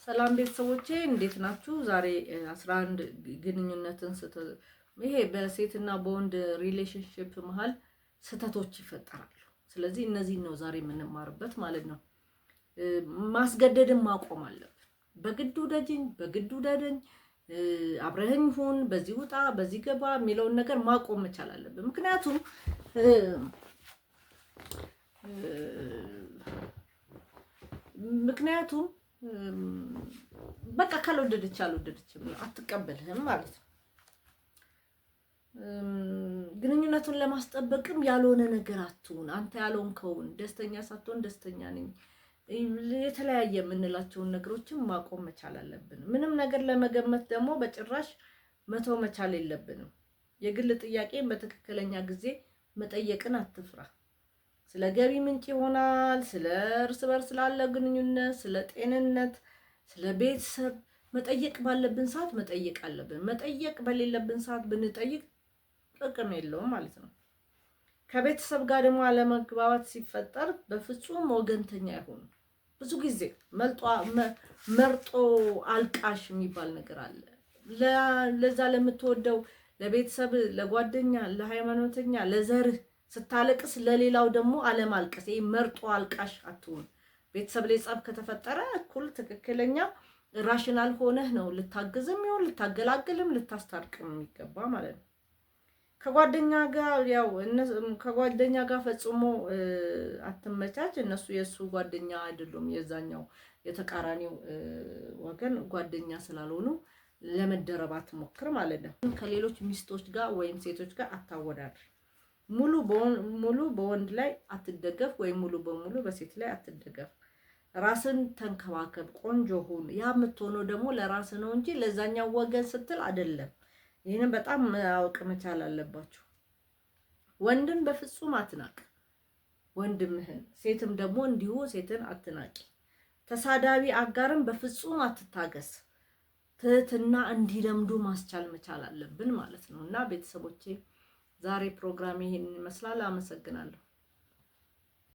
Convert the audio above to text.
ሰላም ቤተሰቦቼ እንዴት ናችሁ? ዛሬ 11 ግንኙነትን ይሄ በሴትና በወንድ ሪሌሽንሺፕ መሃል ስተቶች ይፈጠራሉ። ስለዚህ እነዚህ ነው ዛሬ የምንማርበት ማለት ነው። ማስገደድን ማቆም አለብን። በግድ ውደጅኝ፣ በግድ ውደደኝ፣ አብረኸኝ ሁን፣ በዚህ ውጣ፣ በዚህ ገባ የሚለውን ነገር ማቆም መቻል አለብን። ምክንያቱም በቃ ካልወደደች አልወደደችም አትቀበልህም ማለት ነው። ግንኙነቱን ለማስጠበቅም ያልሆነ ነገር አትሁን። አንተ ያልሆንከውን ደስተኛ ሳትሆን ደስተኛ ነኝ የተለያየ የምንላቸውን ነገሮችን ማቆም መቻል አለብን። ምንም ነገር ለመገመት ደግሞ በጭራሽ መተው መቻል የለብንም። የግል ጥያቄን በትክክለኛ ጊዜ መጠየቅን አትፍራ። ስለ ገቢ ምንጭ ይሆናል፣ ስለ እርስ በርስ ስላለ ግንኙነት፣ ስለ ጤንነት፣ ስለ ቤተሰብ መጠየቅ ባለብን ሰዓት መጠየቅ አለብን። መጠየቅ በሌለብን ሰዓት ብንጠይቅ ጥቅም የለውም ማለት ነው። ከቤተሰብ ጋር ደግሞ አለመግባባት ሲፈጠር በፍጹም ወገንተኛ አይሆኑ። ብዙ ጊዜ መርጦ አልቃሽ የሚባል ነገር አለ። ለዛ ለምትወደው ለቤተሰብ፣ ለጓደኛ፣ ለሃይማኖተኛ፣ ለዘርህ ስታለቅስ ለሌላው ደግሞ አለማልቀስ። ይሄ መርጦ አልቃሽ አትሁን። ቤተሰብ ላይ ጸብ ከተፈጠረ እኩል ትክክለኛ ራሽናል ሆነህ ነው ልታግዝም ይሁን ልታገላግልም ልታስታርቅም የሚገባ ማለት ነው። ከጓደኛ ጋር ፈጽሞ አትመቻች። እነሱ የሱ ጓደኛ አይደሉም። የዛኛው የተቃራኒው ወገን ጓደኛ ስላልሆኑ ለመደረብ አትሞክር ማለት ነው። ከሌሎች ሚስቶች ጋር ወይም ሴቶች ጋር አታወዳድር። ሙሉ በወንድ ላይ አትደገፍ ወይም ሙሉ በሙሉ በሴት ላይ አትደገፍ። ራስን ተንከባከብ፣ ቆንጆ ሁን። ያ የምትሆነው ደግሞ ለራስ ነው እንጂ ለዛኛው ወገን ስትል አይደለም። ይሄንን በጣም ማወቅ መቻል አለባችሁ። ወንድን በፍጹም አትናቅ ወንድምህን፣ ሴትም ደግሞ እንዲሁ ሴትን አትናቂ። ተሳዳቢ አጋርን በፍጹም አትታገስ። ትህትና እንዲለምዱ ማስቻል መቻል አለብን ማለት ነው። እና ቤተሰቦቼ ዛሬ ፕሮግራም ይሄንን ይመስላል። አመሰግናለሁ።